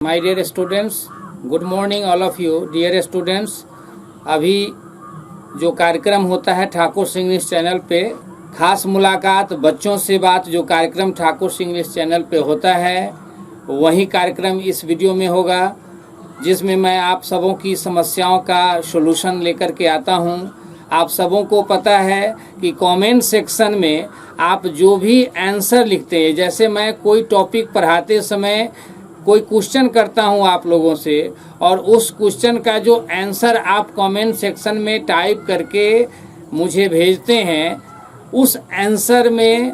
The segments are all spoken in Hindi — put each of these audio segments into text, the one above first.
My dear students, good morning all of you dear students. अभी जो कार्यक्रम होता है ठाकुर सिंह इंग्लिश चैनल पे, खास मुलाकात बच्चों से बात, जो कार्यक्रम ठाकुर सिंह इंग्लिश चैनल पे होता है वही कार्यक्रम इस वीडियो में होगा, जिसमें मैं आप सबों की समस्याओं का सॉल्यूशन लेकर के आता हूं। आप सबों को पता है कि कमेंट सेक्शन में आप जो भी आंसर लिखते हैं, जैसे मैं कोई टॉपिक पढ़ाते समय कोई क्वेश्चन करता हूं आप लोगों से, और उस क्वेश्चन का जो आंसर आप कमेंट सेक्शन में टाइप करके मुझे भेजते हैं, उस आंसर में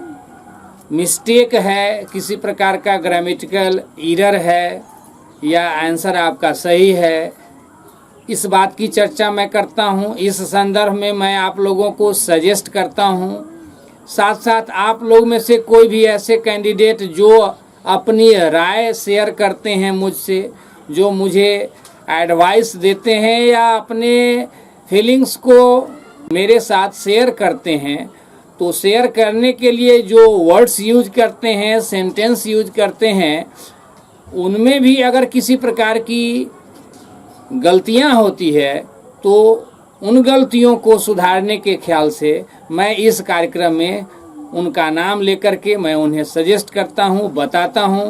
मिस्टेक है, किसी प्रकार का ग्रामेटिकल एरर है या आंसर आपका सही है, इस बात की चर्चा मैं करता हूं। इस संदर्भ में मैं आप लोगों को सजेस्ट करता हूं। साथ साथ आप लोग में से कोई भी ऐसे कैंडिडेट जो अपनी राय शेयर करते हैं मुझसे, जो मुझे एडवाइस देते हैं या अपने फीलिंग्स को मेरे साथ शेयर करते हैं, तो शेयर करने के लिए जो वर्ड्स यूज करते हैं, सेंटेंस यूज करते हैं, उनमें भी अगर किसी प्रकार की गलतियां होती है तो उन गलतियों को सुधारने के ख्याल से मैं इस कार्यक्रम में उनका नाम लेकर के मैं उन्हें सजेस्ट करता हूं, बताता हूं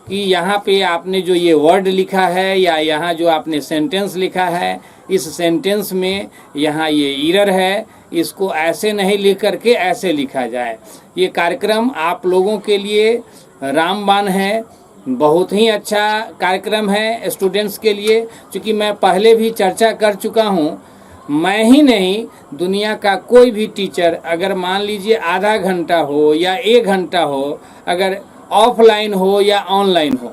कि यहाँ पे आपने जो ये वर्ड लिखा है या यहाँ जो आपने सेंटेंस लिखा है, इस सेंटेंस में यहाँ ये एरर है, इसको ऐसे नहीं लिख करके ऐसे लिखा जाए। ये कार्यक्रम आप लोगों के लिए रामबाण है, बहुत ही अच्छा कार्यक्रम है स्टूडेंट्स के लिए। क्योंकि मैं पहले भी चर्चा कर चुका हूँ, मैं ही नहीं, दुनिया का कोई भी टीचर अगर मान लीजिए आधा घंटा हो या 1 घंटा हो, अगर ऑफलाइन हो या ऑनलाइन हो,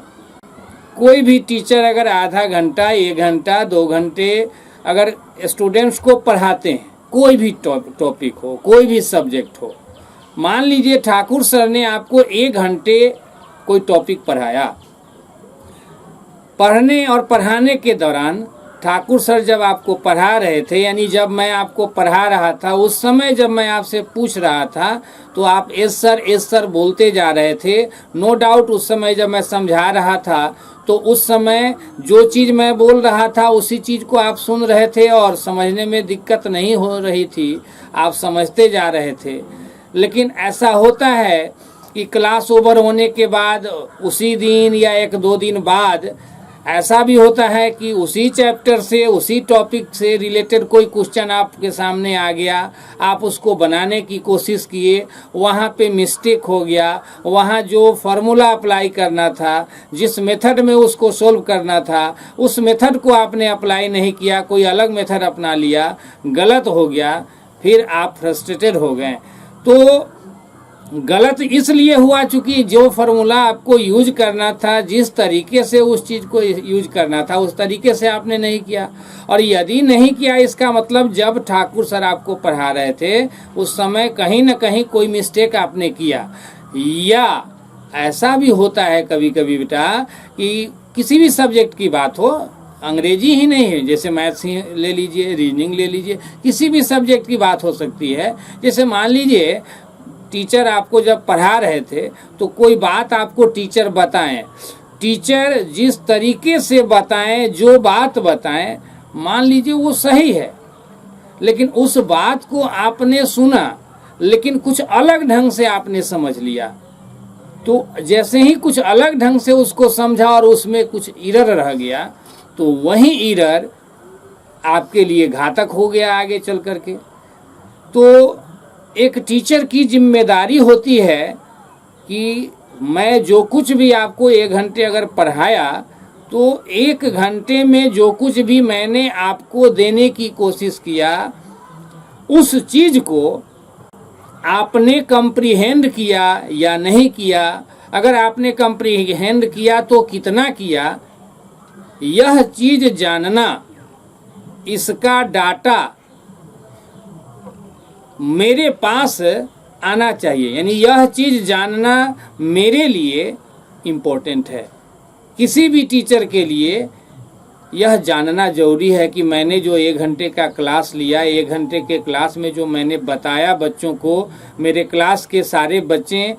कोई भी टीचर अगर आधा घंटा, 1 घंटा, 2 घंटे अगर स्टूडेंट्स को पढ़ाते हैं, कोई भी टॉपिक हो, कोई भी सब्जेक्ट हो, मान लीजिए ठाकुर सर ने आपको 1 घंटे कोई टॉपिक पढ़ाया, पढ़ने और पढ़ाने के दौरान ठाकुर सर जब आपको पढ़ा रहे थे, यानी जब मैं आपको पढ़ा रहा था, उस समय जब मैं आपसे पूछ रहा था तो आप एस सर बोलते जा रहे थे। नो डाउट उस समय जब मैं समझा रहा था तो उस समय जो चीज़ मैं बोल रहा था उसी चीज़ को आप सुन रहे थे और समझने में दिक्कत नहीं हो रही थी, आप समझते जा रहे थे। लेकिन ऐसा होता है कि क्लास ओवर होने के बाद उसी दिन या 1-2 दिन बाद ऐसा भी होता है कि उसी चैप्टर से, उसी टॉपिक से रिलेटेड कोई क्वेश्चन आपके सामने आ गया, आप उसको बनाने की कोशिश किए, वहाँ पे मिस्टेक हो गया, वहाँ जो फार्मूला अप्लाई करना था, जिस मेथड में उसको सोल्व करना था, उस मेथड को आपने अप्लाई नहीं किया, कोई अलग मेथड अपना लिया, गलत हो गया, फिर आप फ्रस्ट्रेटेड हो गए। तो गलत इसलिए हुआ चूंकि जो फार्मूला आपको यूज करना था, जिस तरीके से उस चीज़ को यूज करना था, उस तरीके से आपने नहीं किया। और यदि नहीं किया, इसका मतलब जब ठाकुर सर आपको पढ़ा रहे थे उस समय कहीं ना कहीं कोई मिस्टेक आपने किया। या ऐसा भी होता है कभी कभी बेटा कि किसी भी सब्जेक्ट की बात हो, अंग्रेजी ही नहीं है, जैसे मैथ्स ही ले लीजिए, रीजनिंग ले लीजिए, किसी भी सब्जेक्ट की बात हो सकती है। जैसे मान लीजिए टीचर आपको जब पढ़ा रहे थे तो कोई बात आपको टीचर बताएं, टीचर जिस तरीके से बताएं, जो बात बताएं, मान लीजिए वो सही है, लेकिन उस बात को आपने सुना लेकिन कुछ अलग ढंग से आपने समझ लिया। तो जैसे ही कुछ अलग ढंग से उसको समझा और उसमें कुछ एरर रह गया, तो वही एरर आपके लिए घातक हो गया आगे चल करके। तो एक टीचर की जिम्मेदारी होती है कि मैं जो कुछ भी आपको 1 घंटे अगर पढ़ाया, तो 1 घंटे में जो कुछ भी मैंने आपको देने की कोशिश किया, उस चीज़ को आपने कंप्रीहेंड किया या नहीं किया। अगर आपने कंप्रीहेंड किया तो कितना किया, यह चीज़ जानना, इसका डाटा मेरे पास आना चाहिए। यानी यह चीज़ जानना मेरे लिए इम्पोर्टेंट है। किसी भी टीचर के लिए यह जानना जरूरी है कि मैंने जो 1 घंटे का क्लास लिया, 1 घंटे के क्लास में जो मैंने बताया बच्चों को, मेरे क्लास के सारे बच्चे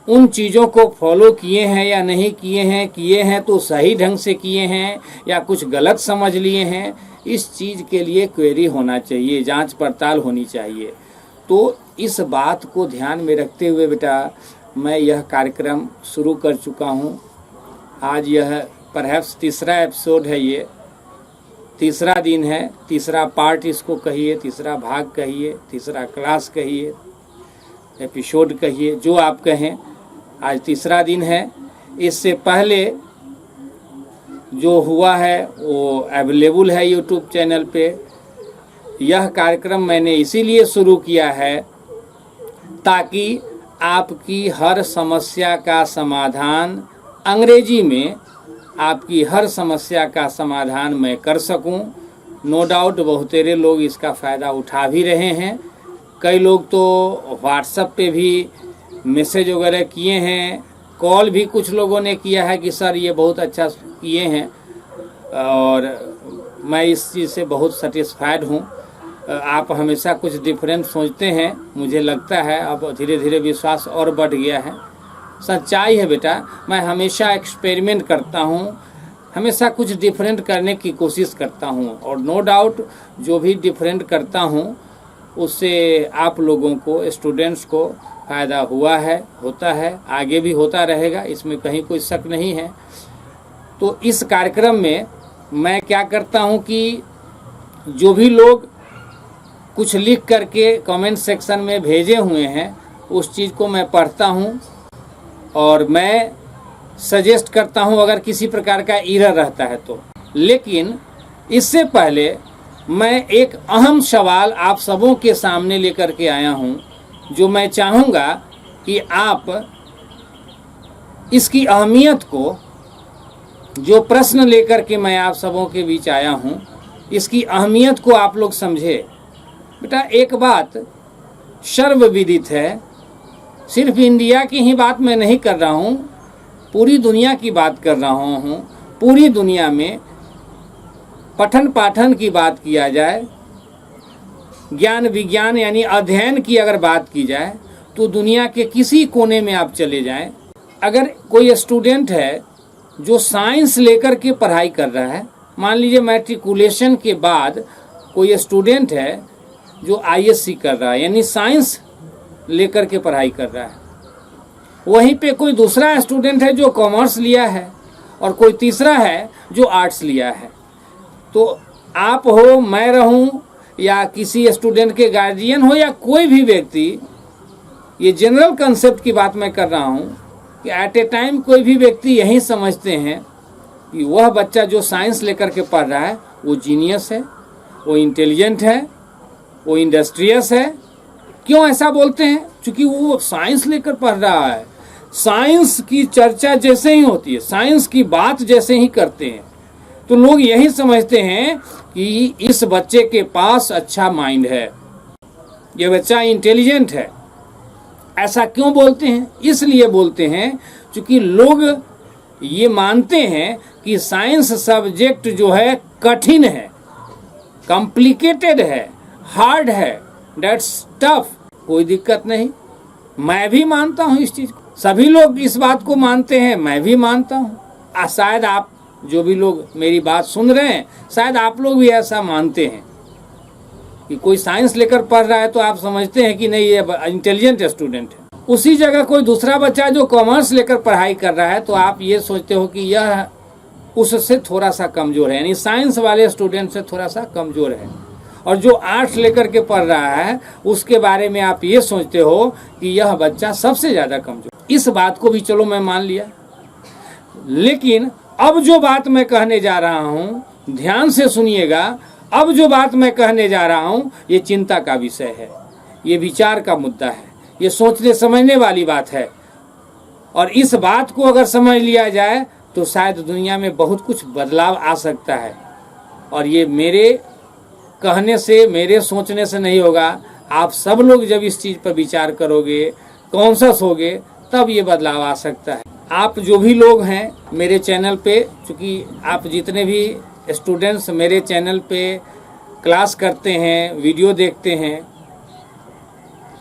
उन चीज़ों को फॉलो किए हैं या नहीं किए हैं तो सही ढंग से किए हैं या कुछ गलत समझ लिए हैं, इस चीज़ के लिए क्वेरी होना चाहिए, जांच पड़ताल होनी चाहिए। तो इस बात को ध्यान में रखते हुए बेटा मैं यह कार्यक्रम शुरू कर चुका हूँ। आज यह परहैप्स तीसरा एपिसोड है, ये तीसरा दिन है, तीसरा पार्ट इसको कहिए, तीसरा भाग कहिए, तीसरा क्लास कहिए, एपिसोड कहिए, जो आप कहें। आज तीसरा दिन है। इससे पहले जो हुआ है वो अवेलेबल है यूट्यूब चैनल पे। यह कार्यक्रम मैंने इसीलिए शुरू किया है ताकि आपकी हर समस्या का समाधान अंग्रेजी में, आपकी हर समस्या का समाधान मैं कर सकूं। नो डाउट बहुतेरे लोग इसका फ़ायदा उठा भी रहे हैं। कई लोग तो व्हाट्सएप पे भी मैसेज वगैरह किए हैं, कॉल भी कुछ लोगों ने किया है कि सर ये बहुत अच्छा किए हैं, और मैं इस चीज़ से बहुत सेटिस्फाइड हूँ। आप हमेशा कुछ डिफरेंट सोचते हैं, मुझे लगता है अब धीरे धीरे विश्वास और बढ़ गया है। सच्चाई है बेटा, मैं हमेशा एक्सपेरिमेंट करता हूँ, हमेशा कुछ डिफरेंट करने की कोशिश करता हूँ, और नो डाउट जो भी डिफरेंट करता हूँ उससे आप लोगों को, स्टूडेंट्स को फ़ायदा हुआ है, होता है, आगे भी होता रहेगा, इसमें कहीं कोई शक नहीं है। तो इस कार्यक्रम में मैं क्या करता हूँ कि जो भी लोग कुछ लिख करके कमेंट सेक्शन में भेजे हुए हैं उस चीज़ को मैं पढ़ता हूँ और मैं सजेस्ट करता हूँ अगर किसी प्रकार का एरर रहता है तो। लेकिन इससे पहले मैं एक अहम सवाल आप सबों के सामने लेकर के आया हूँ, जो मैं चाहूँगा कि आप इसकी अहमियत को, जो प्रश्न लेकर के मैं आप सबों के बीच आया हूँ, इसकी अहमियत को आप लोग समझे। बेटा एक बात सर्वविदित है, सिर्फ इंडिया की ही बात मैं नहीं कर रहा हूँ, पूरी दुनिया की बात कर रहा हूँ। पूरी दुनिया में पठन पाठन की बात किया जाए, ज्ञान विज्ञान यानी अध्ययन की अगर बात की जाए तो दुनिया के किसी कोने में आप चले जाएं, अगर कोई स्टूडेंट है जो साइंस लेकर के पढ़ाई कर रहा है, मान लीजिए मैट्रिकुलेशन के बाद कोई स्टूडेंट है जो आईएससी कर रहा है यानी साइंस लेकर के पढ़ाई कर रहा है, वहीं पे कोई दूसरा स्टूडेंट है जो कॉमर्स लिया है और कोई तीसरा है जो आर्ट्स लिया है, तो आप हो, मैं रहूं, या किसी स्टूडेंट के गार्जियन हो, या कोई भी व्यक्ति, ये जनरल कंसेप्ट की बात मैं कर रहा हूं कि एट ए टाइम कोई भी व्यक्ति यही समझते हैं कि वह बच्चा जो साइंस लेकर के पढ़ रहा है वो जीनियस है, वो इंटेलिजेंट है, वो इंडस्ट्रियस है। क्यों ऐसा बोलते हैं? क्योंकि वो साइंस लेकर पढ़ रहा है, साइंस की चर्चा जैसे ही होती है, साइंस की बात जैसे ही करते हैं, तो लोग यही समझते हैं कि इस बच्चे के पास अच्छा माइंड है, ये बच्चा इंटेलिजेंट है। ऐसा क्यों बोलते हैं? इसलिए बोलते हैं क्योंकि लोग ये मानते हैं कि साइंस सब्जेक्ट जो है कठिन है, कॉम्प्लिकेटेड है, हार्ड है, दैट्स टफ। कोई दिक्कत नहीं, मैं भी मानता हूँ इस चीज़ को, सभी लोग इस बात को मानते हैं, मैं भी मानता हूँ। शायद आप जो भी लोग मेरी बात सुन रहे हैं, शायद आप लोग भी ऐसा मानते हैं कि कोई साइंस लेकर पढ़ रहा है तो आप समझते हैं कि नहीं ये इंटेलिजेंट स्टूडेंट है। उसी जगह कोई दूसरा बच्चा जो कॉमर्स लेकर पढ़ाई कर रहा है तो आप ये सोचते हो कि यह उससे थोड़ा सा कमज़ोर है, यानी साइंस वाले स्टूडेंट से थोड़ा सा कमज़ोर है। और जो आर्ट्स लेकर के पढ़ रहा है उसके बारे में आप ये सोचते हो कि यह बच्चा सबसे ज़्यादा कमज़ोर। इस बात को भी चलो मैं मान लिया, लेकिन अब जो बात मैं कहने जा रहा हूँ, ध्यान से सुनिएगा, अब जो बात मैं कहने जा रहा हूँ ये चिंता का विषय है, ये विचार का मुद्दा है, ये सोचने समझने वाली बात है। और इस बात को अगर समझ लिया जाए तो शायद दुनिया में बहुत कुछ बदलाव आ सकता है। और ये मेरे कहने से, मेरे सोचने से नहीं होगा, आप सब लोग जब इस चीज़ पर विचार करोगे, कॉन्शस होगे, तब ये बदलाव आ सकता है। आप जो भी लोग हैं मेरे चैनल पे, चूँकि आप जितने भी स्टूडेंट्स मेरे चैनल पे क्लास करते हैं, वीडियो देखते हैं,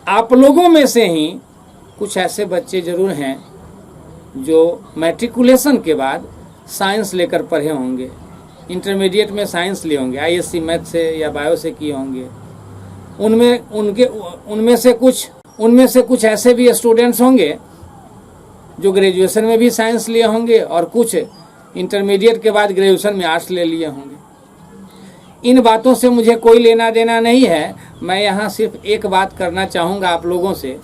आप लोगों में से ही कुछ ऐसे बच्चे जरूर हैं जो मैट्रिकुलेशन के बाद साइंस लेकर पढ़े होंगे, इंटरमीडिएट में साइंस लिए होंगे, आईएससी मैथ से या बायो से किए होंगे। उनमें से कुछ ऐसे भी स्टूडेंट्स होंगे जो ग्रेजुएशन में भी साइंस लिए होंगे और कुछ इंटरमीडिएट के बाद ग्रेजुएशन में आर्ट्स ले लिए होंगे। इन बातों से मुझे कोई लेना देना नहीं है। मैं यहाँ सिर्फ एक बात करना चाहूँगा आप लोगों से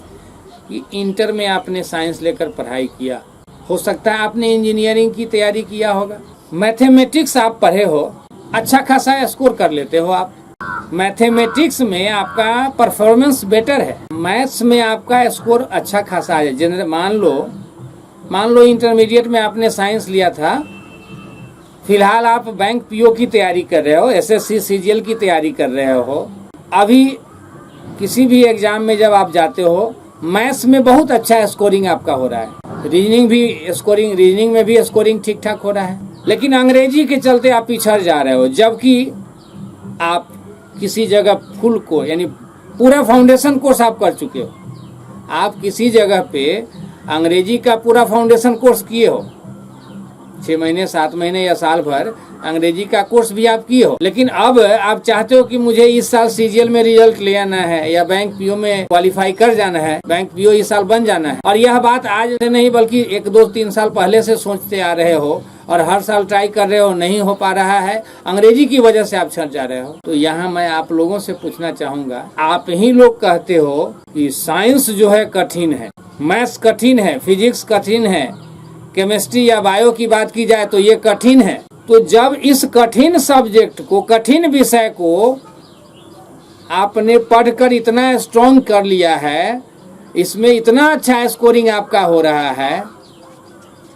कि इंटर में आपने साइंस लेकर पढ़ाई किया, हो सकता है आपने इंजीनियरिंग की तैयारी किया होगा, मैथमेटिक्स आप पढ़े हो, अच्छा खासा स्कोर कर लेते हो आप। मैथमेटिक्स में आपका परफॉर्मेंस बेटर है, मैथ्स में आपका स्कोर अच्छा खासा है। जनरल मान लो इंटरमीडिएट में आपने साइंस लिया था, फिलहाल आप बैंक पीओ की तैयारी कर रहे हो, एसएससी सीजीएल की तैयारी कर रहे हो। अभी किसी भी एग्जाम में जब आप जाते हो, मैथ्स में बहुत अच्छा स्कोरिंग आपका हो रहा है, रीजनिंग में भी स्कोरिंग ठीक ठाक हो रहा है, लेकिन अंग्रेजी के चलते आप पिछड़ जा रहे हो। जबकि आप किसी जगह फुल को यानी पूरा फाउंडेशन कोर्स आप कर चुके हो, आप किसी जगह पे अंग्रेजी का पूरा फाउंडेशन कोर्स किए हो, 6 महीने 7 महीने या साल भर अंग्रेजी का कोर्स भी आप किए हो। लेकिन अब आप चाहते हो कि मुझे इस साल सीजीएल में रिजल्ट ले आना है या बैंक पीओ में क्वालिफाई कर जाना है, बैंक पीओ इस साल बन जाना है। और यह बात आज से नहीं बल्कि 1 2 3 साल पहले से सोचते आ रहे हो और हर साल ट्राई कर रहे हो, नहीं हो पा रहा है, अंग्रेजी की वजह से आप छट जा रहे हो। तो यहाँ मैं आप लोगों से पूछना चाहूंगा, आप ही लोग कहते हो कि साइंस जो है कठिन है, मैथ्स कठिन है, फिजिक्स कठिन है, केमिस्ट्री या बायो की बात की जाए तो ये कठिन है। तो जब इस कठिन सब्जेक्ट को, कठिन विषय को आपने पढ़कर इतना स्ट्रॉन्ग कर लिया है, इसमें इतना अच्छा स्कोरिंग आपका हो रहा है,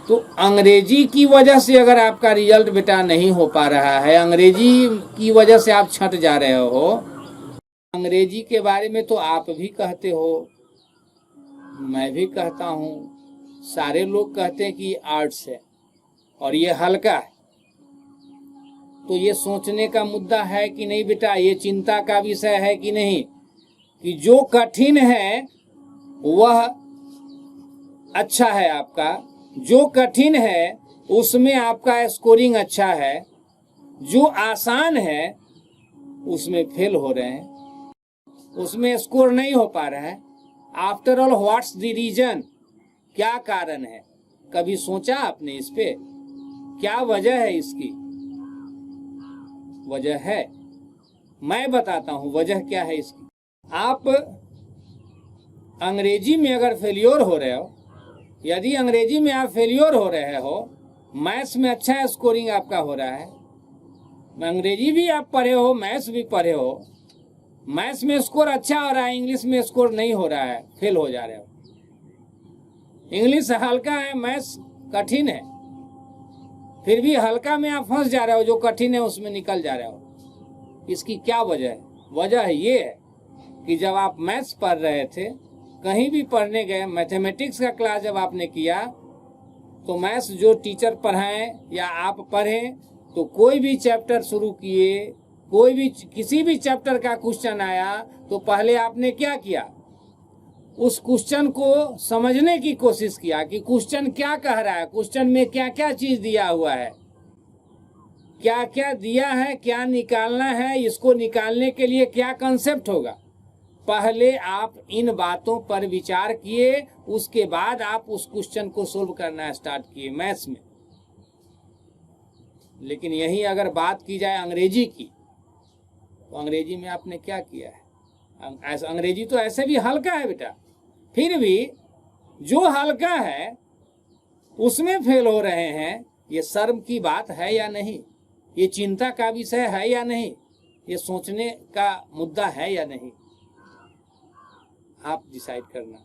तो अंग्रेजी की वजह से अगर आपका रिजल्ट बेटा नहीं हो पा रहा है, अंग्रेजी की वजह से आप छट जा रहे हो। अंग्रेजी के बारे में तो आप भी कहते हो, मैं भी कहता हूँ, सारे लोग कहते हैं कि आर्ट्स है और ये हल्का है। तो ये सोचने का मुद्दा है कि नहीं बेटा, ये चिंता का विषय है कि नहीं, कि जो कठिन है वह अच्छा है आपका, जो कठिन है उसमें आपका स्कोरिंग अच्छा है, जो आसान है उसमें फेल हो रहे हैं, उसमें स्कोर नहीं हो पा रहा है। After all what's the reason, क्या कारण है? कभी सोचा आपने इस पे? क्या वजह है इसकी? वजह है, मैं बताता हूं वजह क्या है इसकी। आप अंग्रेजी में अगर फेल्योर हो रहे हो, यदि अंग्रेजी में आप फेल्योर हो रहे हो, मैथ्स में अच्छा स्कोरिंग आपका हो रहा है, अंग्रेजी भी आप पढ़े हो, मैथ्स भी पढ़े हो, मैथ्स में स्कोर अच्छा हो रहा है, इंग्लिश में स्कोर नहीं हो रहा है, फेल हो जा रहे हो। इंग्लिश हल्का है, मैथ्स कठिन है, फिर भी हल्का में आप फंस जा रहे हो, जो कठिन है उसमें निकल जा रहे हो। इसकी क्या वजह है? वजह ये है कि जब आप मैथ्स पढ़ रहे थे, कहीं भी पढ़ने गए, मैथमेटिक्स का क्लास जब आपने किया, तो मैथ्स जो टीचर पढ़ाएं या आप पढ़ें, तो कोई भी चैप्टर शुरू किए, कोई भी किसी भी चैप्टर का क्वेश्चन आया, तो पहले आपने क्या किया? उस क्वेश्चन को समझने की कोशिश किया कि क्वेश्चन क्या कह रहा है, क्वेश्चन में क्या क्या चीज दिया हुआ है, क्या क्या दिया है, क्या निकालना है, इसको निकालने के लिए क्या कंसेप्ट होगा। पहले आप इन बातों पर विचार किए, उसके बाद आप उस क्वेश्चन को सोल्व करना स्टार्ट किए मैथ्स में। लेकिन यही अगर बात की जाए अंग्रेजी की, तो अंग्रेजी में आपने क्या किया है? अंग्रेजी तो ऐसे भी हल्का है बेटा, फिर भी जो हल्का है उसमें फेल हो रहे हैं। ये शर्म की बात है या नहीं? ये चिंता का विषय है या नहीं? ये सोचने का मुद्दा है या नहीं? आप डिसाइड करना।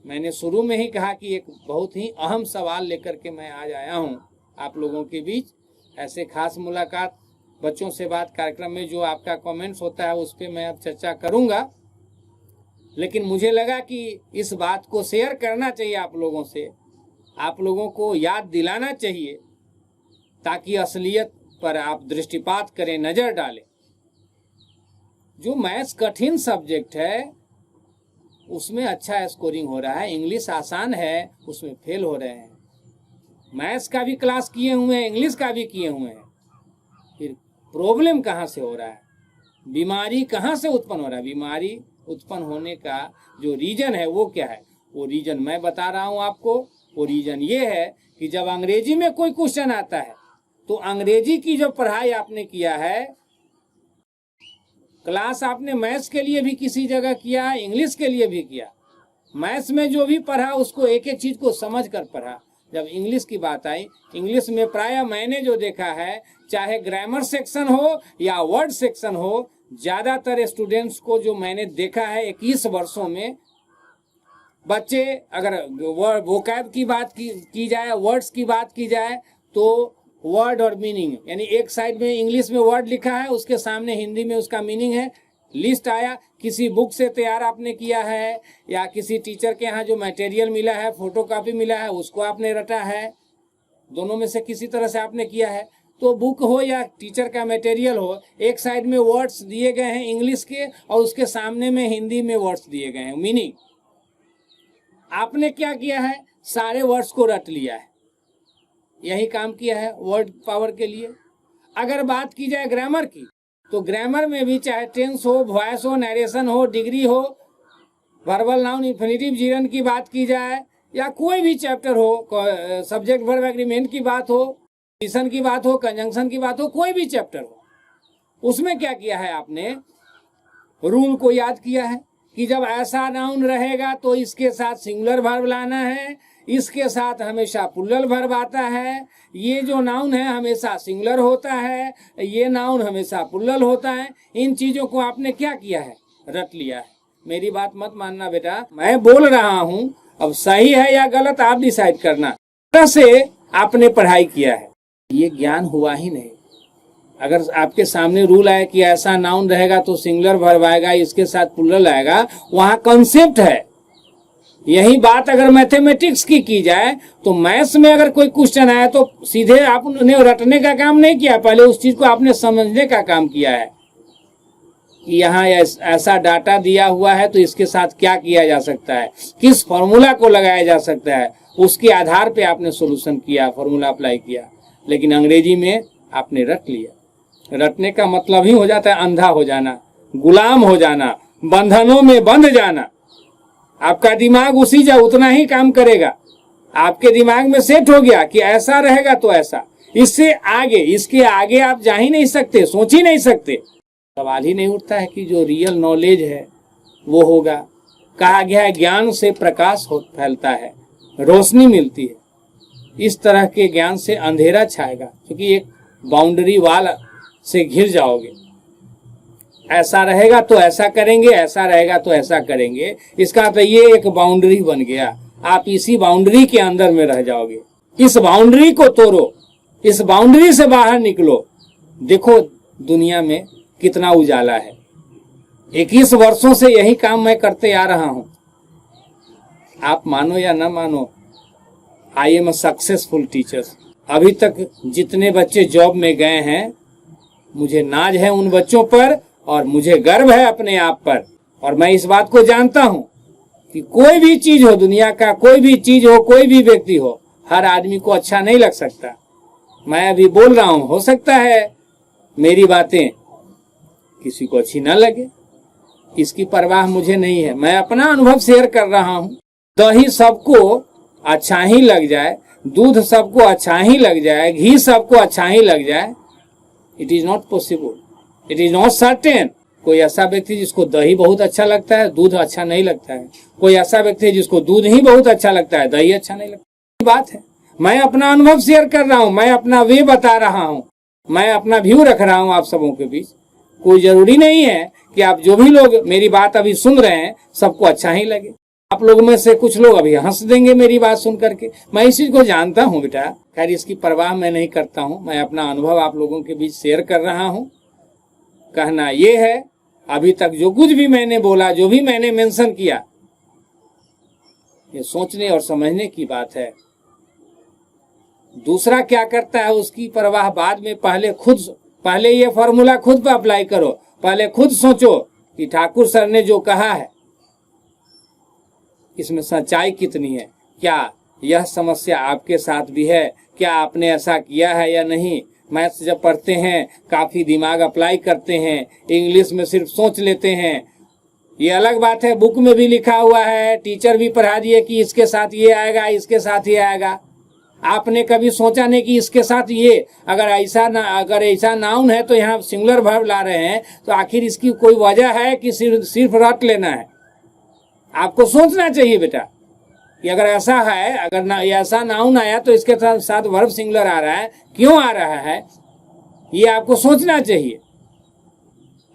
मैंने शुरू में ही कहा कि एक बहुत ही अहम सवाल लेकर के मैं आज आया हूं आप लोगों के बीच। ऐसे खास मुलाकात, बच्चों से बात कार्यक्रम में जो आपका कमेंट्स होता है उस पर मैं अब चर्चा करूंगा, लेकिन मुझे लगा कि इस बात को शेयर करना चाहिए आप लोगों से, आप लोगों को याद दिलाना चाहिए, ताकि असलियत पर आप दृष्टिपात करें, नजर डालें। जो मैथ्स कठिन सब्जेक्ट है, उसमें अच्छा स्कोरिंग हो रहा है। इंग्लिश आसान है, उसमें फेल हो रहे हैं। मैथ्स का भी क्लास किए हुए हैं, इंग्लिश का भी किए हुए हैं। फिर प्रॉब्लम कहाँ से हो रहा है, बीमारी कहाँ से उत्पन्न हो रहा है? बीमारी उत्पन्न होने का जो रीजन है वो क्या है? वो रीजन मैं बता रहा हूं आपको। वो रीजन ये है कि जब अंग्रेजी में कोई क्वेश्चन आता है तो अंग्रेजी की जो पढ़ाई आपने किया है, क्लास आपने मैथ्स के लिए भी किसी जगह किया, इंग्लिश के लिए भी किया। मैथ्स में जो भी पढ़ा उसको एक एक चीज को समझ कर पढ़ा। जब इंग्लिश की बात आई, इंग्लिश में प्रायः मैंने जो देखा है, चाहे ग्रामर सेक्शन हो या वर्ड सेक्शन हो, ज्यादातर स्टूडेंट्स को जो मैंने देखा है 21 वर्षों में, बच्चे अगर वोकैब की बात की जाए, वर्ड्स की बात की जाए, तो वर्ड और मीनिंग, यानी एक साइड में इंग्लिश में वर्ड लिखा है, उसके सामने हिंदी में उसका मीनिंग है, लिस्ट आया। किसी बुक से तैयार आपने किया है या किसी टीचर के यहाँ जो मटेरियल मिला है, फोटोकॉपी मिला है, उसको आपने रटा है, दोनों में से किसी तरह से आपने किया है। तो बुक हो या टीचर का मटेरियल हो, एक साइड में वर्ड्स दिए गए हैं इंग्लिश के और उसके सामने में हिंदी में वर्ड्स दिए गए हैं, मीनिंग। आपने क्या किया है? सारे वर्ड्स को रट लिया है। यही काम किया है वर्ड पावर के लिए। अगर बात की जाए ग्रामर की, तो ग्रामर में भी चाहे टेंस हो, वॉइस हो, नरेशन हो, डिग्री हो, वर्बल नाउन इंफिनिटिव जीरन की बात की जाए, या कोई भी चैप्टर हो, सब्जेक्ट वर्ब एग्रीमेंट की बात हो, कंडीशन की बात हो, कंजंक्शन की बात हो, कोई भी चैप्टर हो, उसमें क्या किया है आपने? रूल को याद किया है कि जब ऐसा नाउन रहेगा तो इसके साथ सिंगुलर वर्ब लाना है, इसके साथ हमेशा प्लूरल वर्ब आता है, ये जो नाउन है हमेशा सिंगुलर होता है, ये नाउन हमेशा प्लूरल होता है। इन चीजों को आपने क्या किया है? रट लिया है। मेरी बात मत मानना बेटा, मैं बोल रहा हूं, अब सही है या गलत आप डिसाइड करना। तरह से आपने पढ़ाई किया है, ये ज्ञान हुआ ही नहीं। अगर आपके सामने रूल आए कि ऐसा नाउन रहेगा तो सिंगुलर वर्ब आएगा, इसके साथ प्लूरल आएगा, वहां कॉन्सेप्ट है। यही बात अगर मैथमेटिक्स की जाए, तो मैथ्स में अगर कोई क्वेश्चन आया तो सीधे आपने रटने का काम नहीं किया, पहले उस चीज को आपने समझने का काम किया है कि यहाँ ऐसा डाटा दिया हुआ है तो इसके साथ क्या किया जा सकता है, किस फॉर्मूला को लगाया जा सकता है, उसके आधार पे आपने सोल्यूशन किया, फॉर्मूला अप्लाई किया। लेकिन अंग्रेजी में आपने रट लिया। रटने का मतलब ही हो जाता है अंधा हो जाना, गुलाम हो जाना, बंधनों में बंध जाना। आपका दिमाग उसी जगह उतना ही काम करेगा। आपके दिमाग में सेट हो गया कि ऐसा रहेगा तो ऐसा, इससे आगे, इसके आगे आप जा ही नहीं सकते, सोच ही नहीं सकते। सवाल ही नहीं उठता है कि जो रियल नॉलेज है वो होगा। कहा गया है ज्ञान से प्रकाश फैलता है, रोशनी मिलती है। इस तरह के ज्ञान से अंधेरा छाएगा, क्योंकि एक बाउंड्री वाल से घिर जाओगे। ऐसा रहेगा तो ऐसा करेंगे, ऐसा रहेगा तो ऐसा करेंगे, इसका तो ये एक बाउंड्री बन गया। आप इसी बाउंड्री के अंदर में रह जाओगे। इस बाउंड्री को तोड़ो, इस बाउंड्री से बाहर निकलो। देखो दुनिया में कितना उजाला है। 21 वर्षों से यही काम मैं करते आ रहा हूं। आप मानो या न मानो, I am a successful teacher. अभी तक जितने बच्चे जॉब में गए हैं, मुझे नाज है उन बच्चों पर और मुझे गर्व है अपने आप पर। और मैं इस बात को जानता हूं कि कोई भी चीज हो, दुनिया का कोई भी चीज हो, कोई भी व्यक्ति हो, हर आदमी को अच्छा नहीं लग सकता। मैं अभी बोल रहा हूं, हो सकता है मेरी बातें किसी को अच्छी ना लगे, इसकी परवाह मुझे नहीं है। मैं अपना अनुभव शेयर कर रहा हूं। दही सबको अच्छा ही लग जाए, दूध सबको अच्छा ही लग जाए, घी सबको अच्छा ही लग जाए, it is not possible, it is not certain. कोई ऐसा व्यक्ति जिसको दही बहुत अच्छा लगता है, दूध अच्छा नहीं लगता है। कोई ऐसा व्यक्ति है जिसको दूध ही बहुत अच्छा लगता है, दही अच्छा नहीं लगता। बात है, मैं अपना अनुभव शेयर कर रहा हूं, मैं अपना वे बता रहा हूं, मैं अपना व्यू रख रहा हूं आप सबों के बीच। कोई जरूरी नहीं है कि आप जो भी लोग मेरी बात अभी सुन रहे हैं सबको अच्छा ही लगे। आप लोगों में से कुछ लोग अभी हंस देंगे मेरी बात सुन करके, मैं इस चीज को जानता हूं बेटा। खैर इसकी परवाह मैं नहीं करता हूं, मैं अपना अनुभव आप लोगों के बीच शेयर कर रहा हूं। कहना ये है, अभी तक जो कुछ भी मैंने बोला, जो भी मैंने मेंशन किया, ये सोचने और समझने की बात है। दूसरा क्या करता है उसकी परवाह बाद में। पहले ये फॉर्मूला खुद पे अप्लाई करो, पहले खुद सोचो कि ठाकुर सर ने जो कहा है इसमें सच्चाई कितनी है, क्या यह समस्या आपके साथ भी है, क्या आपने ऐसा किया है या नहीं। मैथ्स जब पढ़ते हैं काफी दिमाग अप्लाई करते हैं, इंग्लिश में सिर्फ सोच लेते हैं। ये अलग बात है, बुक में भी लिखा हुआ है, टीचर भी पढ़ा दिए कि इसके साथ ये आएगा, इसके साथ ये आएगा। आपने कभी सोचा नहीं कि इसके साथ ये, अगर ऐसा नाउन है तो यहाँ सिंगुलर वर्ब ला रहे हैं, तो आखिर इसकी कोई वजह है कि सिर्फ रट लेना है। आपको सोचना चाहिए बेटा कि अगर ऐसा है, अगर ऐसा नाउन आया तो इसके साथ वर्ब सिंगुलर आ रहा है, क्यों आ रहा है, ये आपको सोचना चाहिए।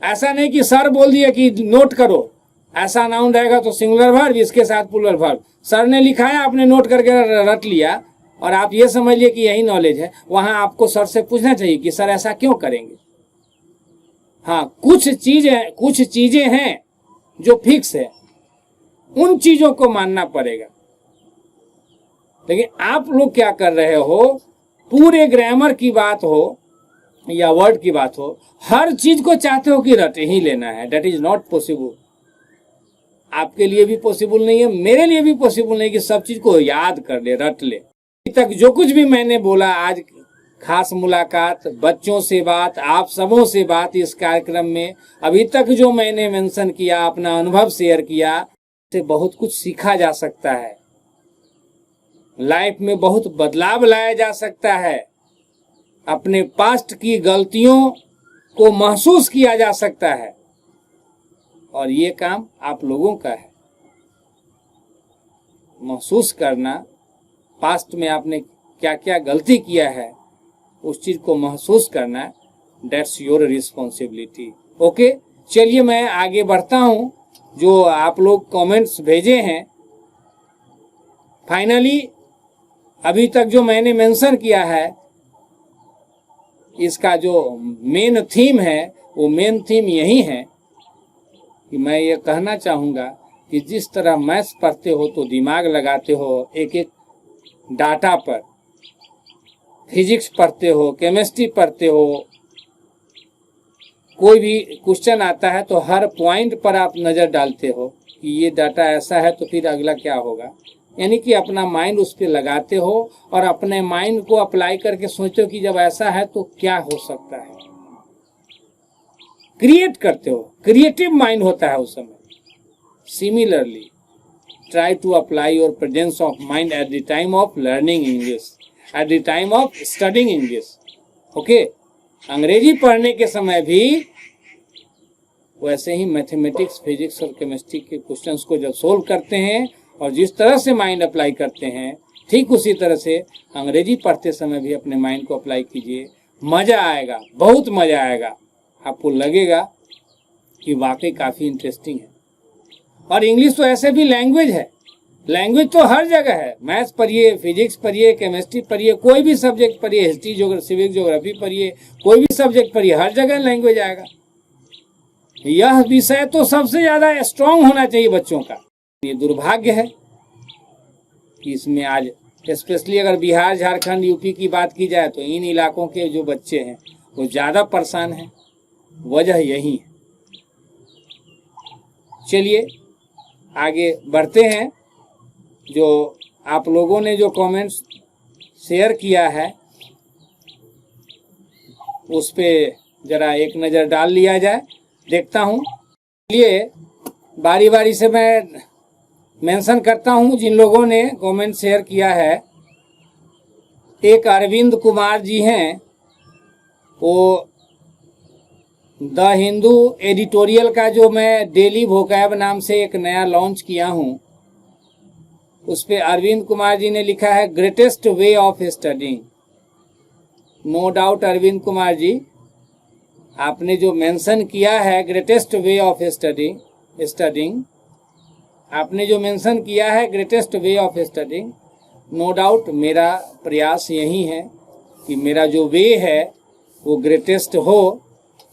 ऐसा नहीं कि सर बोल दिए कि नोट करो, ऐसा नाउन रहेगा तो सिंगुलर वर्ब, इसके साथ प्लूरल वर्ब। सर ने लिखा है, आपने नोट करके रट लिया और आप ये समझ लिए कि यही नॉलेज है। वहां आपको सर से पूछना चाहिए कि सर ऐसा क्यों करेंगे। हाँ, कुछ चीजें हैं जो फिक्स है, उन चीजों को मानना पड़ेगा। लेकिन आप लोग क्या कर रहे हो, पूरे ग्रामर की बात हो या वर्ड की बात हो, हर चीज को चाहते हो कि रट ही लेना है। That is not possible. आपके लिए भी पॉसिबल नहीं है, मेरे लिए भी पॉसिबल नहीं कि सब चीज को याद कर ले, रट ले। अभी तक जो कुछ भी मैंने बोला, आज खास मुलाकात, बच्चों से बात, आप सबों से बात इस कार्यक्रम में, अभी तक जो मैंने मेंशन किया, अपना अनुभव शेयर किया, से बहुत कुछ सीखा जा सकता है। लाइफ में बहुत बदलाव लाया जा सकता है। अपने पास्ट की गलतियों को महसूस किया जा सकता है, और ये काम आप लोगों का है। महसूस करना, पास्ट में आपने क्या क्या गलती किया है, उस चीज को महसूस करना, दैट्स योर रिस्पॉन्सिबिलिटी। ओके, चलिए मैं आगे बढ़ता हूं। जो आप लोग कमेंट्स भेजे हैं, फाइनली अभी तक जो मैंने मेंशन किया है, इसका जो मेन थीम है, वो मेन थीम यही है कि मैं ये कहना चाहूंगा कि जिस तरह मैथ्स पढ़ते हो तो दिमाग लगाते हो एक एक डाटा पर, फिजिक्स पढ़ते हो, केमिस्ट्री पढ़ते हो, कोई भी क्वेश्चन आता है तो हर पॉइंट पर आप नजर डालते हो कि ये डाटा ऐसा है तो फिर अगला क्या होगा। यानी कि अपना माइंड उस पर लगाते हो और अपने माइंड को अप्लाई करके सोचते हो कि जब ऐसा है तो क्या हो सकता है। क्रिएट करते हो, क्रिएटिव माइंड होता है उस समय। Similarly try to apply your presence of mind at the time of learning English, at the time of studying English. Okay, अंग्रेजी पढ़ने के समय भी वैसे ही मैथमेटिक्स, फिजिक्स और केमिस्ट्री के क्वेश्चंस को जब सोल्व करते हैं और जिस तरह से माइंड अप्लाई करते हैं, ठीक उसी तरह से अंग्रेजी पढ़ते समय भी अपने माइंड को अप्लाई कीजिए। मजा आएगा, बहुत मजा आएगा। आपको लगेगा कि वाकई काफी इंटरेस्टिंग है। और इंग्लिश तो ऐसे भी लैंग्वेज है, लैंग्वेज तो हर जगह है। मैथ्स पढ़िए, फिजिक्स पढ़िए, केमिस्ट्री पढ़िए, कोई भी सब्जेक्ट पढ़िए, हिस्ट्री, सिविक, ज्योग्राफी पढ़िए, कोई भी सब्जेक्ट पढ़िए, हर जगह लैंग्वेज आएगा। यह विषय तो सबसे ज्यादा स्ट्रांग होना चाहिए बच्चों का। ये दुर्भाग्य है कि इसमें आज स्पेशली अगर बिहार, झारखंड, यूपी की बात की जाए तो इन इलाकों के जो बच्चे हैं वो ज्यादा परेशान हैं। वजह यही है। चलिए आगे बढ़ते हैं। जो आप लोगों ने जो कमेंट्स शेयर किया है उस पे जरा एक नज़र डाल लिया जाए, देखता हूँ। चलिए बारी बारी से मैं मेंशन करता हूँ जिन लोगों ने कमेंट शेयर किया है। एक अरविंद कुमार जी हैं, वो द हिंदू एडिटोरियल का जो मैं डेली वोकैब नाम से एक नया लॉन्च किया हूँ, उस पे अरविंद कुमार जी ने लिखा है greatest way of studying. No doubt Arvind Kumar ji, आपने जो मेंशन किया है ग्रेटेस्ट वे ऑफ स्टडिंग, आपने जो मेंशन किया है greatest way of studying, no doubt मेरा प्रयास यही है कि मेरा जो वे है वो ग्रेटेस्ट हो,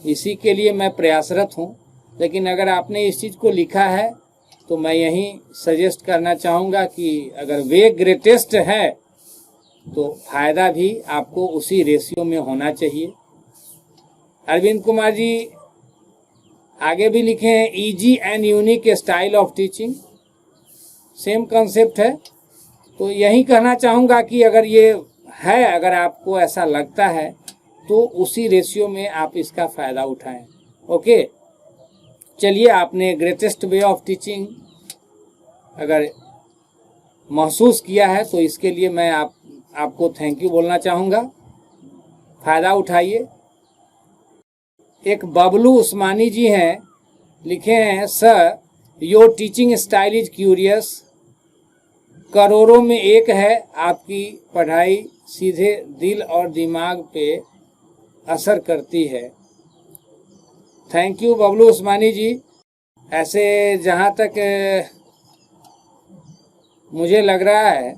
इसी के लिए मैं प्रयासरत हूँ। लेकिन अगर आपने इस चीज़ को लिखा है तो मैं यही सजेस्ट करना चाहूँगा कि अगर वे ग्रेटेस्ट है तो फायदा भी आपको उसी रेशियो में होना चाहिए। अरविंद कुमार जी आगे भी लिखे हैं easy and unique style of teaching. Same concept है। तो यही कहना चाहूँगा कि अगर ये है, अगर आपको ऐसा लगता है तो उसी रेशियो में आप इसका फ़ायदा उठाएं। ओके, चलिए, आपने ग्रेटेस्ट वे ऑफ टीचिंग अगर महसूस किया है तो इसके लिए मैं आपको थैंक यू बोलना चाहूँगा। फ़ायदा उठाइए। एक बबलू उस्मानी जी हैं, लिखे हैं, sir your teaching style is curious, करोड़ों में एक है, आपकी पढ़ाई सीधे दिल और दिमाग पे असर करती है। थैंक यू बबलू उस्मानी जी। ऐसे जहाँ तक मुझे लग रहा है,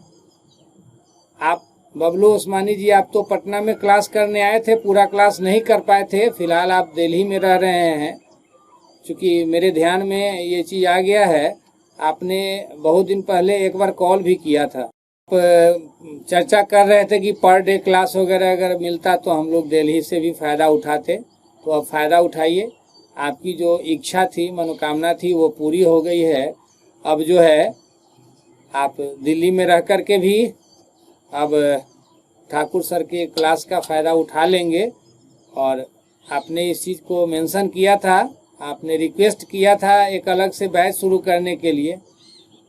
आप बबलू उस्मानी जी, आप तो पटना में क्लास करने आए थे, पूरा क्लास नहीं कर पाए थे। फिलहाल आप दिल्ली में रह रहे हैं। चूँकि मेरे ध्यान में ये चीज़ आ गया है, आपने बहुत दिन पहले एक बार कॉल भी किया था। चर्चा कर रहे थे कि पर डे क्लास वगैरह अगर मिलता तो हम लोग दिल्ली से भी फ़ायदा उठाते। तो अब फ़ायदा उठाइए। आपकी जो इच्छा थी, मनोकामना थी, वो पूरी हो गई है। अब जो है, आप दिल्ली में रह कर के भी अब ठाकुर सर के क्लास का फ़ायदा उठा लेंगे। और आपने इस चीज़ को मेंशन किया था, आपने रिक्वेस्ट किया था एक अलग से बैच शुरू करने के लिए।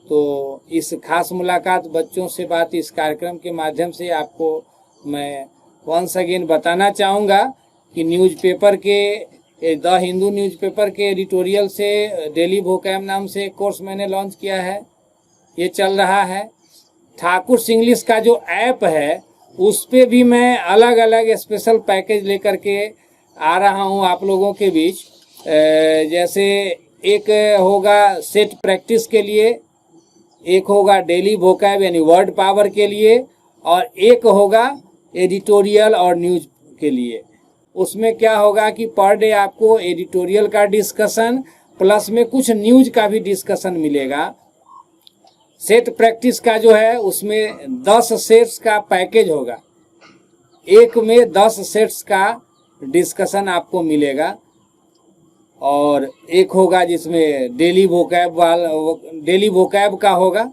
तो इस खास मुलाकात बच्चों से बात, इस कार्यक्रम के माध्यम से आपको मैं वंस अगेन बताना चाहूँगा कि न्यूज़पेपर के, द हिंदू न्यूज़पेपर के एडिटोरियल से डेली वोकैब नाम से एक कोर्स मैंने लॉन्च किया है, ये चल रहा है। ठाकुर इंग्लिश का जो ऐप है, उस पे भी मैं अलग अलग स्पेशल पैकेज लेकर के आ रहा हूँ आप लोगों के बीच। जैसे एक होगा सेट प्रैक्टिस के लिए, एक होगा डेली वोकैब यानी वर्ड पावर के लिए, और एक होगा एडिटोरियल और न्यूज के लिए। उसमें क्या होगा कि पर डे आपको एडिटोरियल का डिस्कशन प्लस में कुछ न्यूज का भी डिस्कशन मिलेगा। सेट प्रैक्टिस का जो है उसमें 10 सेट्स का पैकेज होगा, एक में 10 सेट्स का डिस्कशन आपको मिलेगा। और एक होगा जिसमें डेली वोकैब का होगा।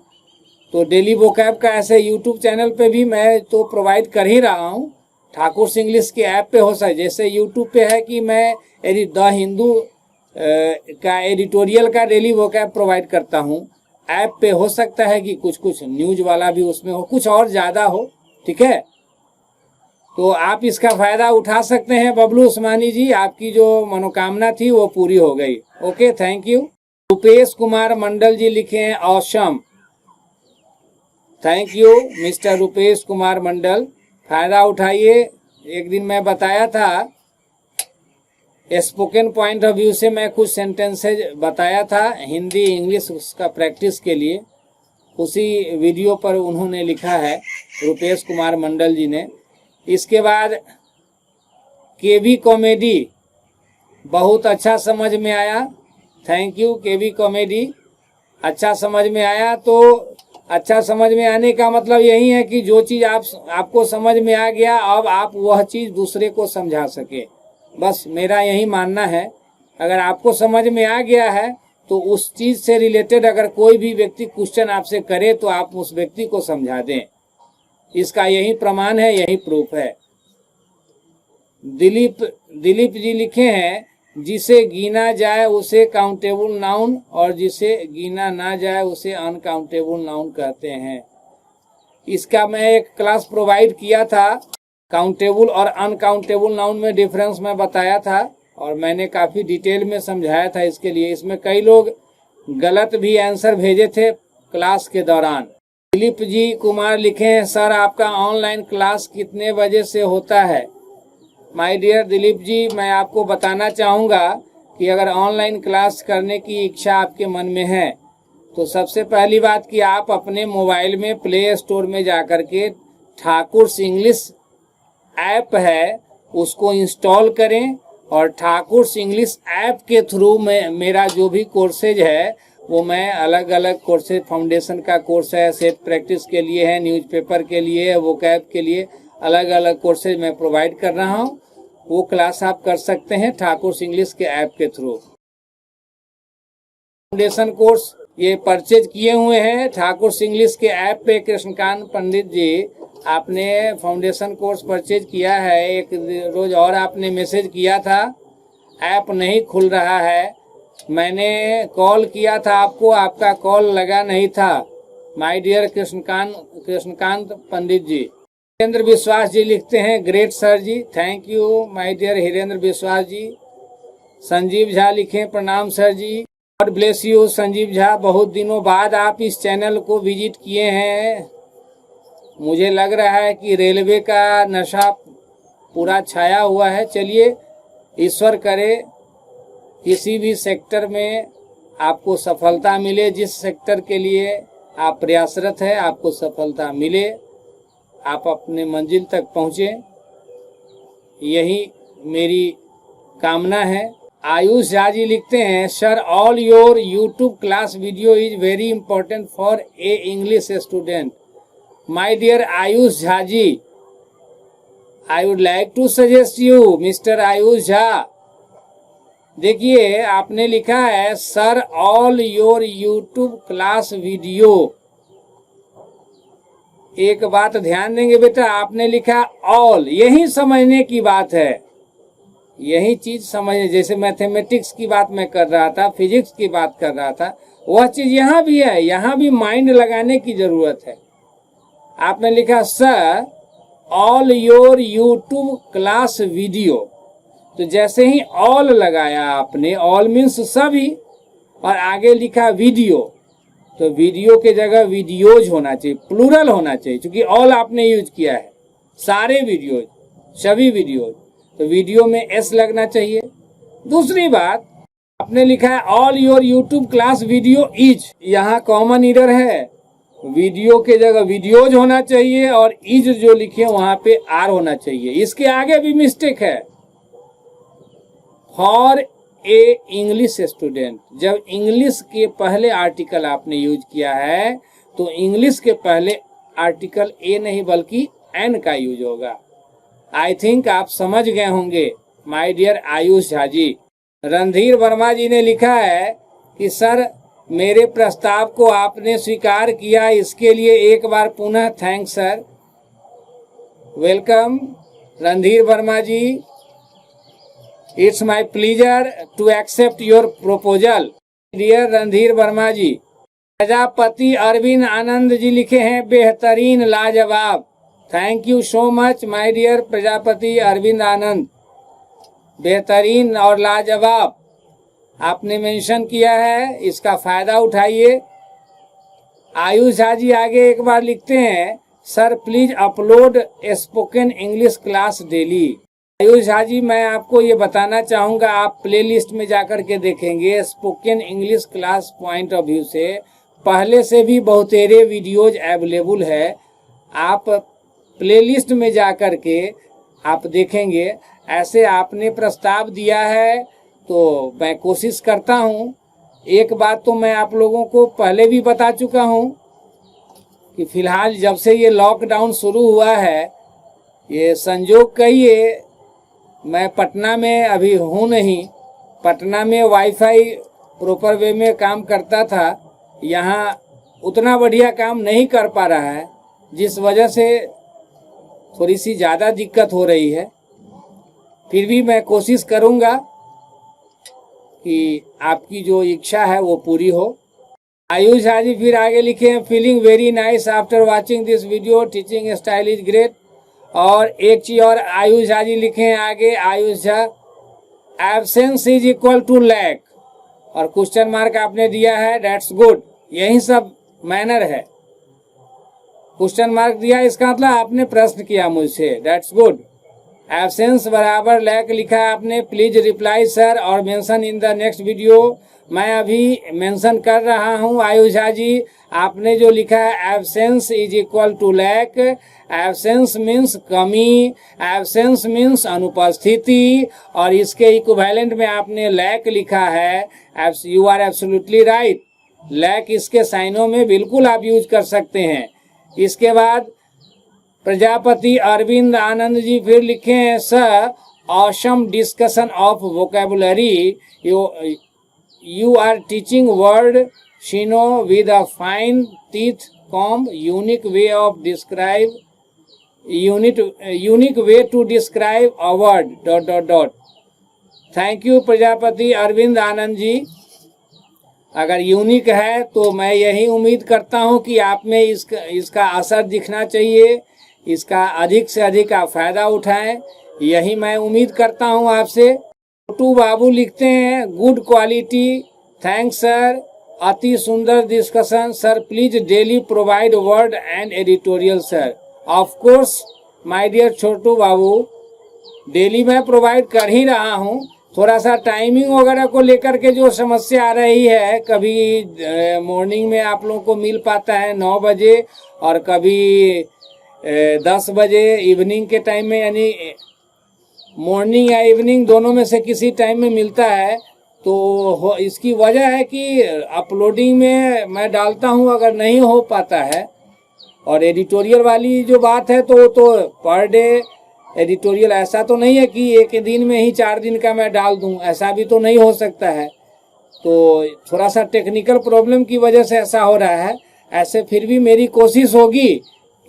तो डेली वोकैब का ऐसे यूट्यूब चैनल पे भी मैं तो प्रोवाइड कर ही रहा हूँ, ठाकुर इंग्लिश के ऐप पे हो सके। जैसे यूट्यूब पे है कि मैं द हिंदू का एडिटोरियल का डेली वोकैब प्रोवाइड करता हूँ, ऐप पे हो सकता है कि कुछ कुछ न्यूज वाला भी उसमें हो, कुछ और ज़्यादा हो। ठीक है, तो आप इसका फ़ायदा उठा सकते हैं बबलू उस्मानी जी। आपकी जो मनोकामना थी वो पूरी हो गई। Okay, thank you. Rupesh Kumar Mandal ji लिखे हैं, awesome. Thank you mister Rupesh Kumar Mandal. फ़ायदा उठाइए। एक दिन मैं बताया था, स्पोकन पॉइंट ऑफ व्यू से मैं कुछ सेंटेंसेज बताया था हिंदी इंग्लिश उसका प्रैक्टिस के लिए। उसी वीडियो पर उन्होंने लिखा है, रुपेश कुमार मंडल जी ने। इसके बाद केवी कॉमेडी बहुत अच्छा समझ में आया। थैंक यू केवी कॉमेडी, अच्छा समझ में आया। तो अच्छा समझ में आने का मतलब यही है कि जो चीज़ आपको समझ में आ गया, अब आप वह चीज़ दूसरे को समझा सके। बस मेरा यही मानना है। अगर आपको समझ में आ गया है तो उस चीज़ से रिलेटेड अगर कोई भी व्यक्ति क्वेश्चन आपसे करे तो आप उस व्यक्ति को समझा दें। इसका यही प्रमाण है, यही प्रूफ है। दिलीप जी लिखे हैं, जिसे गिना जाए उसे काउंटेबल नाउन और जिसे गिना ना जाए उसे अनकाउंटेबल नाउन कहते हैं। इसका मैं एक क्लास प्रोवाइड किया था, काउंटेबल और अनकाउंटेबल नाउन में डिफरेंस मैं बताया था और मैंने काफ़ी डिटेल में समझाया था इसके लिए। इसमें कई लोग गलत भी आंसर भेजे थे क्लास के दौरान। दिलीप जी कुमार लिखे हैं, सर आपका ऑनलाइन क्लास कितने बजे से होता है? माय डियर दिलीप जी, मैं आपको बताना चाहूँगा कि अगर ऑनलाइन क्लास करने की इच्छा आपके मन में है तो सबसे पहली बात कि आप अपने मोबाइल में प्ले स्टोर में जाकर के ठाकुर इंग्लिश ऐप है उसको इंस्टॉल करें और ठाकुर इंग्लिश ऐप के थ्रू में मेरा जो भी कोर्सेज है वो मैं अलग अलग कोर्सेज, फाउंडेशन का कोर्स है, सेट प्रैक्टिस के लिए है, न्यूज़पेपर के लिए है, वोकैब के लिए अलग अलग कोर्सेज मैं प्रोवाइड कर रहा हूँ। वो क्लास आप कर सकते हैं ठाकुर इंग्लिश के ऐप के थ्रू। फाउंडेशन कोर्स ये परचेज किए हुए हैं ठाकुर इंग्लिश के ऐप पे। कृष्णकांत पंडित जी, आपने फाउंडेशन कोर्स परचेज किया है, एक रोज और आपने मैसेज किया था, ऐप नहीं खुल रहा है। मैंने कॉल किया था आपको, आपका कॉल लगा नहीं था। My dear Krishnakant Pandit ji. हिरेंद्र विश्वास जी लिखते हैं, great sir ji, thank you my dear Hirendra Vishwas ji. Sanjeev Jha लिखे, प्रणाम sir ji, God bless you Sanjeev Jha. बहुत दिनों बाद आप इस चैनल को विजिट किए हैं। मुझे लग रहा है कि रेलवे का नशा पूरा छाया हुआ है। चलिए, ईश्वर करे किसी भी सेक्टर में आपको सफलता मिले। जिस सेक्टर के लिए आप प्रयासरत है, आपको सफलता मिले, आप अपने मंजिल तक पहुँचे, यही मेरी कामना है। आयुष झा जी लिखते हैं, sir all your YouTube class video is very important for a English student. My dear Ayush Jha ji, I would like to suggest you mister Ayush Jha. देखिए, आपने लिखा है sir all your YouTube class video. एक बात ध्यान देंगे बेटा, आपने लिखा ऑल, यही समझने की बात है, यही चीज समझे। जैसे मैथमेटिक्स की बात मैं कर रहा था, फिजिक्स की बात कर रहा था, वह चीज यहाँ भी है, यहाँ भी माइंड लगाने की जरूरत है। आपने लिखा sir all your YouTube class video, तो जैसे ही ऑल लगाया आपने, ऑल मीन्स सभी, और आगे लिखा वीडियो, तो वीडियो के जगह वीडियोज होना चाहिए, प्लूरल होना चाहिए, क्योंकि ऑल आपने यूज किया है, सारे वीडियोज, सभी वीडियोज, तो वीडियो में एस लगना चाहिए। दूसरी बात, आपने लिखा है all your YouTube class video is, यहाँ कॉमन एरर है, वीडियो के जगह वीडियोज होना चाहिए और इज जो लिखे वहां पे आर होना चाहिए। इसके आगे भी मिस्टेक है, फॉर ए इंग्लिश स्टूडेंट। जब इंग्लिश के पहले आर्टिकल आपने यूज किया है, तो इंग्लिश के पहले आर्टिकल ए नहीं बल्कि एन का यूज होगा। आई थिंक आप समझ गए होंगे माय डियर आयुष झा जी। रणधीर वर्मा जी ने लिखा है कि सर मेरे प्रस्ताव को आपने स्वीकार किया, इसके लिए एक बार पुनः thanks sir. Welcome Randhir Verma ji, it's my pleasure to accept your proposal. Dear Randhir Verma ji. Prajapati Arvind Anand ji लिखे हैं, बेहतरीन लाजवाब। Thank you so much my dear Prajapati Arvind Anand, बेहतरीन और लाजवाब आपने मेंशन किया है, इसका फायदा उठाइए। आयुष झा जी आगे एक बार लिखते हैं, sir please upload spoken English class daily. Ayush Jha ji, मैं आपको ये बताना चाहूंगा, आप प्लेलिस्ट में जाकर के देखेंगे, spoken English class point of view से पहले से भी बहुतेरे वीडियोज अवेलेबल है। आप प्लेलिस्ट में जाकर के आप देखेंगे। ऐसे आपने प्रस्ताव दिया है तो मैं कोशिश करता हूँ। एक बात तो मैं आप लोगों को पहले भी बता चुका हूँ कि फिलहाल जब से ये लॉकडाउन शुरू हुआ है, ये संजोग कहिए, मैं पटना में अभी हूँ नहीं, पटना में वाईफाई प्रॉपर वे में काम करता था, यहाँ उतना बढ़िया काम नहीं कर पा रहा है, जिस वजह से थोड़ी सी ज़्यादा दिक्कत हो रही है। फिर भी मैं कोशिश करूँगा कि आपकी जो इच्छा है वो पूरी हो। आयुष झा जी फिर आगे लिखे हैं, feeling very nice after watching this video, teaching style is great. और एक चीज और आयुष झा जी लिखे हैं आगे, Ayush Jha, absence is equal to lack, और क्वेश्चन मार्क आपने दिया है, दैट्स गुड। यही सब मैनर है, क्वेश्चन मार्क दिया, इसका मतलब आपने प्रश्न किया मुझसे, दैट्स गुड। एब्सेंस बराबर लैक लिखा है आपने, प्लीज रिप्लाई सर और mention in the next video. मैं अभी मेंशन कर रहा हूं आयुष झा जी, आपने जो लिखा है absence is equal to lack, absence means कमी, एब्सेंस मीन्स अनुपस्थिति, और इसके इक्विवेलेंट में आपने लैक लिखा है। You are absolutely right, lack इसके साइनों में बिल्कुल आप यूज कर सकते हैं। इसके बाद प्रजापति अरविंद आनंद जी फिर लिखे हैं, sir awesome discussion of vocabulary, you are teaching word Shino with a fine teeth comb, unique way to describe a word ... thank you Prajapati Arvind Anand ji. अगर यूनिक है तो मैं यही उम्मीद करता हूं कि आप में इसका असर दिखना चाहिए, इसका अधिक से अधिक आप फायदा उठाएं, यही मैं उम्मीद करता हूं आपसे। छोटू बाबू लिखते हैं, गुड क्वालिटी, थैंक्स सर, अति सुंदर discussion sir, please daily provide word and editorial sir. Of course my dear Chhotu Babu, daily मैं प्रोवाइड कर ही रहा हूं। थोड़ा सा टाइमिंग वगैरह को लेकर के जो समस्या आ रही है, कभी मॉर्निंग में आप लोगों को मिल पाता है 9 बजे और कभी 10 बजे इवनिंग के टाइम में, यानी मॉर्निंग या इवनिंग दोनों में से किसी टाइम में मिलता है। तो इसकी वजह है कि अपलोडिंग में मैं डालता हूं, अगर नहीं हो पाता है। और एडिटोरियल वाली जो बात है तो पर डे एडिटोरियल ऐसा तो नहीं है कि एक दिन में ही 4 दिन का मैं डाल दूं, ऐसा भी तो नहीं हो सकता है। तो थोड़ा सा टेक्निकल प्रॉब्लम की वजह से ऐसा हो रहा है। ऐसे फिर भी मेरी कोशिश होगी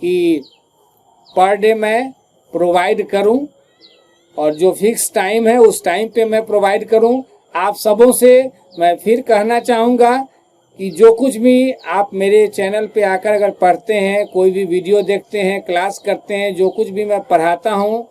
कि पर डे मैं प्रोवाइड करूं और जो फिक्स टाइम है उस टाइम पे मैं प्रोवाइड करूं। आप सबों से मैं फिर कहना चाहूँगा कि जो कुछ भी आप मेरे चैनल पे आकर अगर पढ़ते हैं, कोई भी वीडियो देखते हैं, क्लास करते हैं, जो कुछ भी मैं पढ़ाता हूं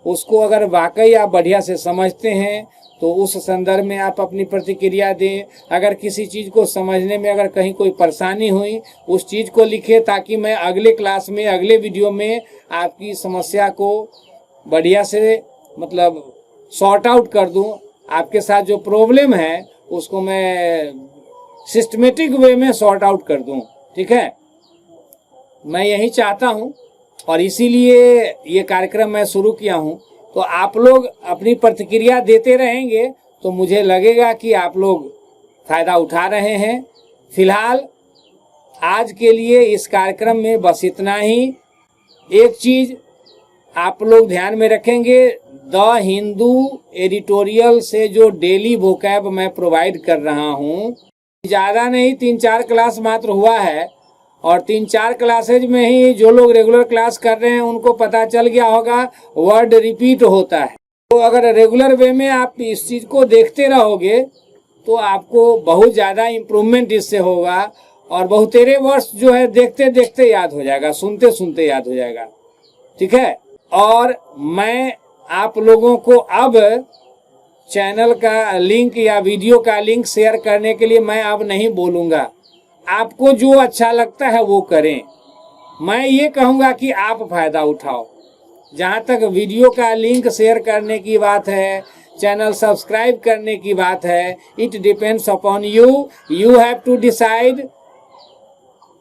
उसको अगर वाकई आप बढ़िया से समझते हैं तो उस संदर्भ में आप अपनी प्रतिक्रिया दें। अगर किसी चीज़ को समझने में अगर कहीं कोई परेशानी हुई, उस चीज़ को लिखें ताकि मैं अगले क्लास में, अगले वीडियो में आपकी समस्या को बढ़िया से मतलब सॉर्ट आउट कर दूं। आपके साथ जो प्रॉब्लम है उसको मैं सिस्टमेटिक वे में सॉर्ट आउट कर दूं, ठीक है। मैं यही चाहता हूं और इसीलिए ये कार्यक्रम मैं शुरू किया हूं। तो आप लोग अपनी प्रतिक्रिया देते रहेंगे तो मुझे लगेगा कि आप लोग फायदा उठा रहे हैं। फिलहाल आज के लिए इस कार्यक्रम में बस इतना ही। एक चीज़ आप लोग ध्यान में रखेंगे, द हिंदू एडिटोरियल से जो डेली वोकैब मैं प्रोवाइड कर रहा हूं, ज़्यादा नहीं, 3-4 क्लास मात्र हुआ है और 3-4 क्लासेज में ही जो लोग रेगुलर क्लास कर रहे हैं उनको पता चल गया होगा वर्ड रिपीट होता है। तो अगर रेगुलर वे में आप इस चीज़ को देखते रहोगे तो आपको बहुत ज़्यादा इम्प्रूवमेंट इससे होगा और बहुतेरे वर्ष जो है देखते देखते याद हो जाएगा, सुनते सुनते याद हो जाएगा, ठीक है। और मैं आप लोगों को अब चैनल का लिंक या वीडियो का लिंक शेयर करने के लिए मैं अब नहीं बोलूँगा। आपको जो अच्छा लगता है वो करें। मैं ये कहूँगा कि आप फायदा उठाओ। जहाँ तक वीडियो का लिंक शेयर करने की बात है, चैनल सब्सक्राइब करने की बात है, it depends upon you. You have to decide.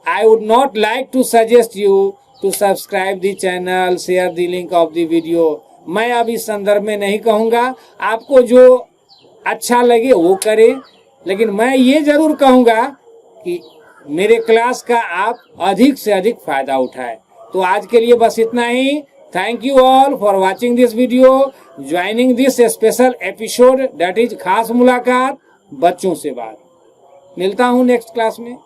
I would not like to suggest you to subscribe the channel, share the link of the video. मैं अब इस संदर्भ में नहीं कहूँगा। आपको जो अच्छा लगे वो करें, लेकिन मैं ये जरूर कहूँगा कि मेरे क्लास का आप अधिक से अधिक फायदा उठाएं। तो आज के लिए बस इतना ही। Thank you all for watching this video, joining this special episode, that is खास मुलाकात बच्चों से बात। मिलता हूँ नेक्स्ट क्लास में।